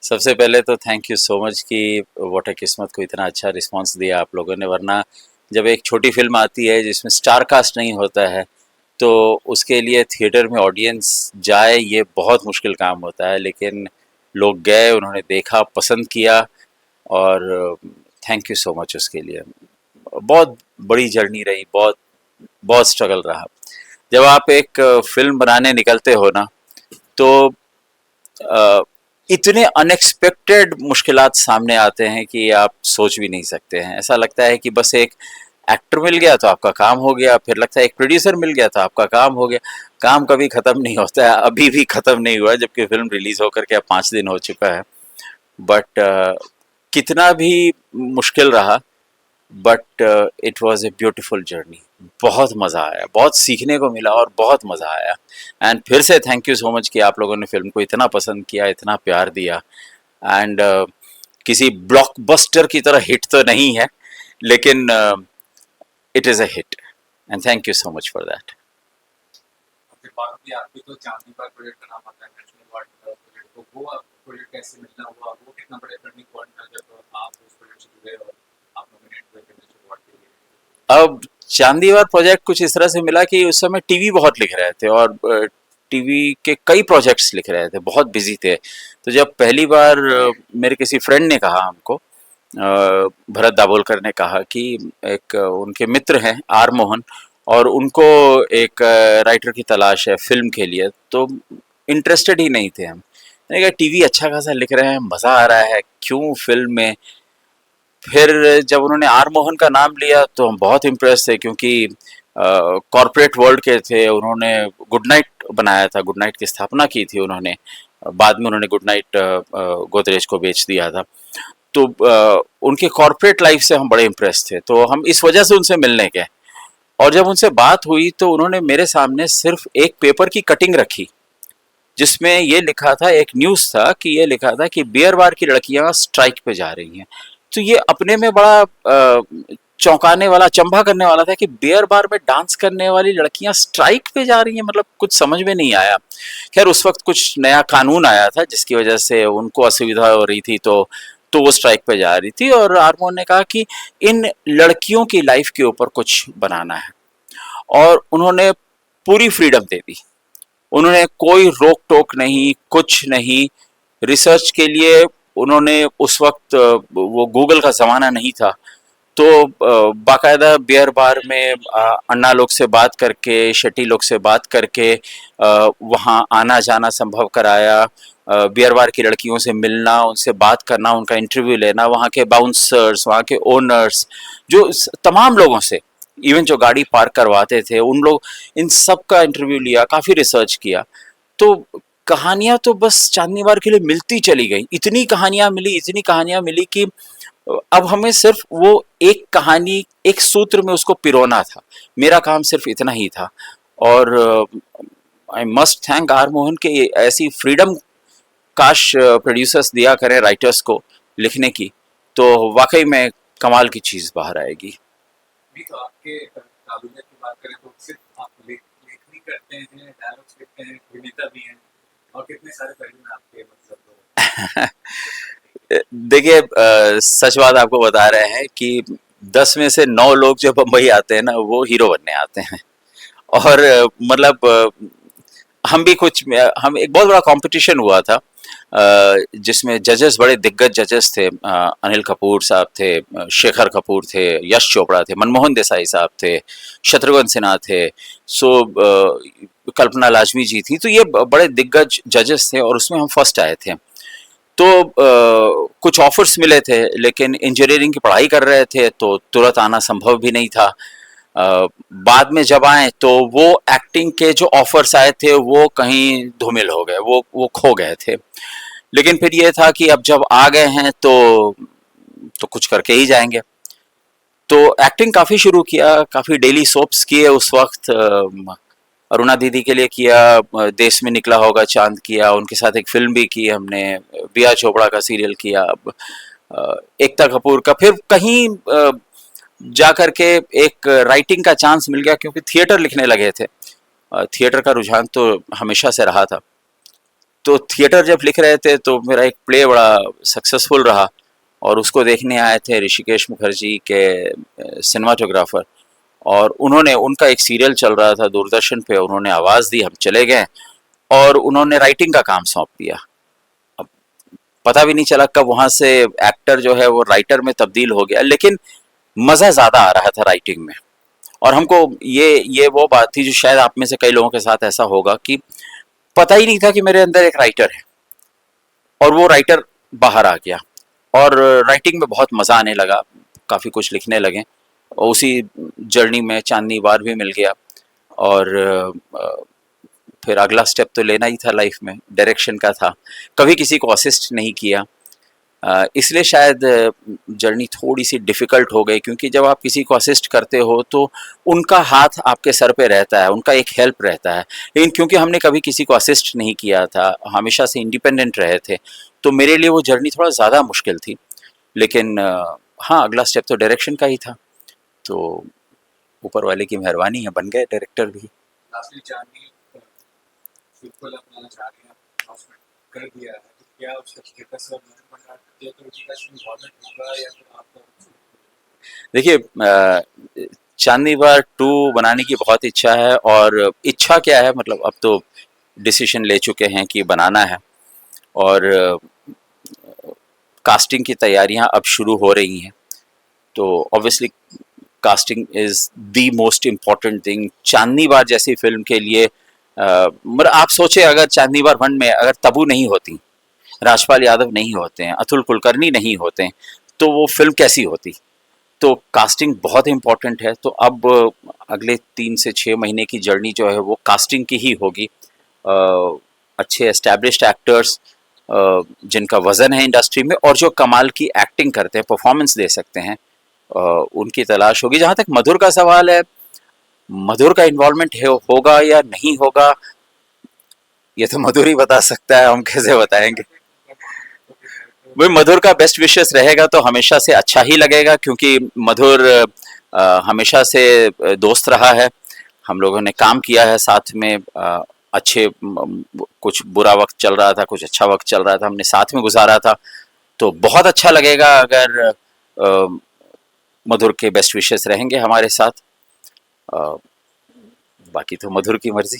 सबसे पहले तो थैंक यू सो मच कि वोटर किस्मत को इतना अच्छा रिस्पांस दिया आप लोगों ने। वरना जब एक छोटी फिल्म आती है जिसमें स्टार कास्ट नहीं होता है तो उसके लिए थिएटर में ऑडियंस जाए ये बहुत मुश्किल काम होता है। लेकिन लोग गए, उन्होंने देखा, पसंद किया और थैंक यू सो मच उसके लिए। बहुत बड़ी जर्नी रही, बहुत बहुत स्ट्रगल रहा। जब आप एक फिल्म बनाने निकलते हो ना तो अ, इतने अनएक्सपेक्टेड मुश्किलात सामने आते हैं कि आप सोच भी नहीं सकते हैं। ऐसा लगता है कि बस एक एक्टर मिल गया तो आपका काम हो गया, फिर लगता है एक प्रोड्यूसर मिल गया तो आपका काम हो गया। काम कभी ख़त्म नहीं होता है, अभी भी ख़त्म नहीं हुआ जबकि फ़िल्म रिलीज़ होकर के अब 5 दिन हो चुका है। बट कितना भी मुश्किल रहा, but it was a beautiful journey. बहुत मज़ा आया, बहुत सीखने को मिला और बहुत मज़ा आया। एंड फिर से थैंक यू सो मच कि आप लोगों ने फ़िल्म को इतना पसंद किया, इतना प्यार दिया। एंड किसी ब्लॉकबस्टर की तरह हिट तो नहीं है, लेकिन it is a hit and thank you so much for that. फिर बात की आपकी तो चांदनी बाग प्रोजेक्ट का नाम आता है नेशनल अवार्ड प्रोजेक्ट, तो वो प्रोजेक्ट कैसे मिलना हुआ, वो कितना बड़े टर्निंग पॉइंट था जब आप उस प्रोजेक्ट से जुड़े और आप नॉमिनेट हुए थे नेशनल अवार्ड के लिए? अब चांदीवार प्रोजेक्ट कुछ इस तरह से मिला कि उस समय टीवी बहुत लिख रहे थे और टीवी के कई प्रोजेक्ट्स लिख रहे थे, बहुत बिजी थे। तो जब पहली बार मेरे किसी फ्रेंड ने कहा हमको, भरत दाभोलकर ने कहा कि एक उनके मित्र हैं आर मोहन और उनको एक राइटर की तलाश है फिल्म के लिए, तो इंटरेस्टेड ही नहीं थे हम। मैंने कहा टीवी अच्छा खासा लिख रहे हैं, मज़ा आ रहा है, क्यों फिल्म में। फिर जब उन्होंने आर मोहन का नाम लिया तो हम बहुत इम्प्रेस थे क्योंकि कॉरपोरेट वर्ल्ड के थे। उन्होंने गुड नाइट बनाया था, गुड नाइट की स्थापना की थी उन्होंने। बाद में उन्होंने गुड नाइट गोदरेज को बेच दिया था। तो उनके कॉरपोरेट लाइफ से हम बड़े इम्प्रेस थे, तो हम इस वजह से उनसे मिलने गए। और जब उनसे बात हुई तो उन्होंने मेरे सामने सिर्फ एक पेपर की कटिंग रखी जिसमें ये लिखा था, एक न्यूज़ था कि ये लिखा था कि बियर बार की लड़कियां स्ट्राइक पे जा रही हैं। तो ये अपने में बड़ा चौंकाने वाला, चंभा करने वाला था कि बियर बार में डांस करने वाली लड़कियां स्ट्राइक पे जा रही हैं, मतलब कुछ समझ में नहीं आया। खैर उस वक्त कुछ नया कानून आया था जिसकी वजह से उनको असुविधा हो रही थी, तो वो स्ट्राइक पे जा रही थी और आर्मोन ने कहा कि इन लड़कियों की लाइफ के ऊपर कुछ बनाना है और उन्होंने पूरी फ्रीडम दे दी। उन्होंने कोई रोक टोक नहीं, कुछ नहीं। रिसर्च के लिए उन्होंने उस वक्त वो गूगल का ज़माना नहीं था, तो बाकायदा बियर बार में अन्ना लोग से बात करके, शेट्टी लोग से बात करके वहाँ आना जाना संभव कराया। बियर बार की लड़कियों से मिलना, उनसे बात करना, उनका इंटरव्यू लेना, वहाँ के बाउंसर्स, वहाँ के ओनर्स, जो तमाम लोगों से, इवन जो गाड़ी पार्क करवाते थे उन लोग, इन सब का इंटरव्यू लिया, काफ़ी रिसर्च किया। तो कहानियां तो बस चांदनी के लिए मिलती चली गई, इतनी कहानियां मिली, इतनी कहानियां मिली कि अब हमें सिर्फ वो एक कहानी, एक सूत्र में उसको पिरोना था। मेरा काम सिर्फ इतना ही था। और I must thank R Mohan के, ऐसी फ्रीडम काश प्रोड्यूसर्स दिया करें राइटर्स को लिखने की, तो वाकई में कमाल की चीज़ बाहर आएगी। भी तो आपके काबिलियत की बात करें तो सिर्फ आप लेखनी करते हैं, डायलॉग्स लिखते हैं, अभिनेता भी हैं, और कितने सारे पहलू हैं आपके, मतलब तो देखिए सच बात आपको बता रहे हैं कि 10 में से 9 लोग जो बम्बई आते हैं ना वो हीरो बनने आते हैं। और मतलब हम भी कुछ, हम एक बहुत बड़ा कंपटीशन हुआ था जिसमें जजेस बड़े दिग्गज जजेस थे। अनिल कपूर साहब थे, शेखर कपूर थे, यश चोपड़ा थे, मनमोहन देसाई साहब थे, शत्रुघ्न सिन्हा थे, सो कल्पना लाजमी जी थी। तो ये बड़े दिग्गज जजेस थे और उसमें हम फर्स्ट आए थे। तो कुछ ऑफर्स मिले थे लेकिन इंजीनियरिंग की पढ़ाई कर रहे थे तो तुरंत आना संभव भी नहीं था। बाद में जब आए तो वो एक्टिंग के जो ऑफर्स आए थे वो कहीं धूमिल हो गए, वो खो गए थे। लेकिन फिर ये था कि अब जब आ गए हैं तो कुछ करके ही जाएंगे। तो एक्टिंग काफ़ी शुरू किया, काफ़ी डेली सोप्स किए उस वक्त। अरुणा दीदी के लिए किया, देश में निकला होगा चांद किया, उनके साथ एक फिल्म भी की हमने, बिया चोपड़ा का सीरियल किया, एकता कपूर का। फिर कहीं जा कर के एक राइटिंग का चांस मिल गया क्योंकि थिएटर लिखने लगे थे। थिएटर का रुझान तो हमेशा से रहा था। तो थिएटर जब लिख रहे थे तो मेरा एक प्ले बड़ा सक्सेसफुल रहा और उसको देखने आए थे ऋषिकेश मुखर्जी के सिनेमाटोग्राफर, और उन्होंने, उनका एक सीरियल चल रहा था दूरदर्शन पे, उन्होंने आवाज़ दी, हम चले गए और उन्होंने राइटिंग का काम सौंप दिया। अब पता भी नहीं चला कब वहाँ से एक्टर जो है वो राइटर में तब्दील हो गया, लेकिन मज़ा ज़्यादा आ रहा था राइटिंग में। और हमको ये वो बात थी जो शायद आप में से कई लोगों के साथ ऐसा होगा कि पता ही नहीं था कि मेरे अंदर एक राइटर है, और वो राइटर बाहर आ गया और राइटिंग में बहुत मज़ा आने लगा, काफ़ी कुछ लिखने लगे। उसी जर्नी में चांदनी वार भी मिल गया, और फिर अगला स्टेप तो लेना ही था लाइफ में, डायरेक्शन का था। कभी किसी को असिस्ट नहीं किया, इसलिए शायद जर्नी थोड़ी सी डिफ़िकल्ट हो गई, क्योंकि जब आप किसी को असिस्ट करते हो तो उनका हाथ आपके सर पे रहता है, उनका एक हेल्प रहता है। लेकिन क्योंकि हमने कभी किसी को असिस्ट नहीं किया था, हमेशा से इंडिपेंडेंट रहे थे, तो मेरे लिए वो जर्नी थोड़ा ज़्यादा मुश्किल थी। लेकिन हाँ, अगला स्टेप तो डायरेक्शन का ही था, तो ऊपर वाले की मेहरबानी है, बन गए डायरेक्टर भी। लास्टली चांदनी सीक्वल अपनाना चाह रही हैं, announcement कर दिया है, तो क्या उसका स्टेटस है? थिएटर का इन्वॉल्वमेंट होगा या फिर आपका? देखिए, चांदनी वार 2 बनाने की बहुत इच्छा है, और इच्छा क्या है, मतलब अब तो डिसीजन ले चुके हैं कि बनाना है, और कास्टिंग की तैयारियां अब शुरू हो रही हैं। तो obviously casting is the most important thing Chandni Bar जैसी फिल्म के लिए। मतलब आप सोचे, अगर चांदनी वार 1 में अगर तब्बू नहीं होती, राजपाल यादव नहीं होते हैं, अतुल कुलकर्णी नहीं होते हैं, तो वो फिल्म कैसी होती। तो कास्टिंग बहुत इम्पोर्टेंट है। तो अब अगले 3 से 6 महीने की जर्नी जो है वो कास्टिंग की ही होगी। अच्छे एस्टैब्लिश्ड एक्टर्स जिनका वज़न है इंडस्ट्री में और जो कमाल की एक्टिंग करते हैं, परफॉर्मेंस दे सकते हैं, उनकी तलाश होगी। जहाँ तक मधुर का सवाल है, मधुर का इन्वॉल्वमेंट होगा या नहीं होगा, ये तो मधुर ही बता सकता है, हम कैसे बताएंगे। वही, मधुर का बेस्ट विशेस रहेगा तो हमेशा से अच्छा ही लगेगा, क्योंकि मधुर हमेशा से दोस्त रहा है, हम लोगों ने काम किया है साथ में। अच्छे कुछ बुरा वक्त चल रहा था, कुछ अच्छा वक्त चल रहा था, हमने साथ में गुजारा था। तो बहुत अच्छा लगेगा अगर मधुर के बेस्ट विशेस रहेंगे हमारे साथ। अ, बाकी तो मधुर की मर्जी।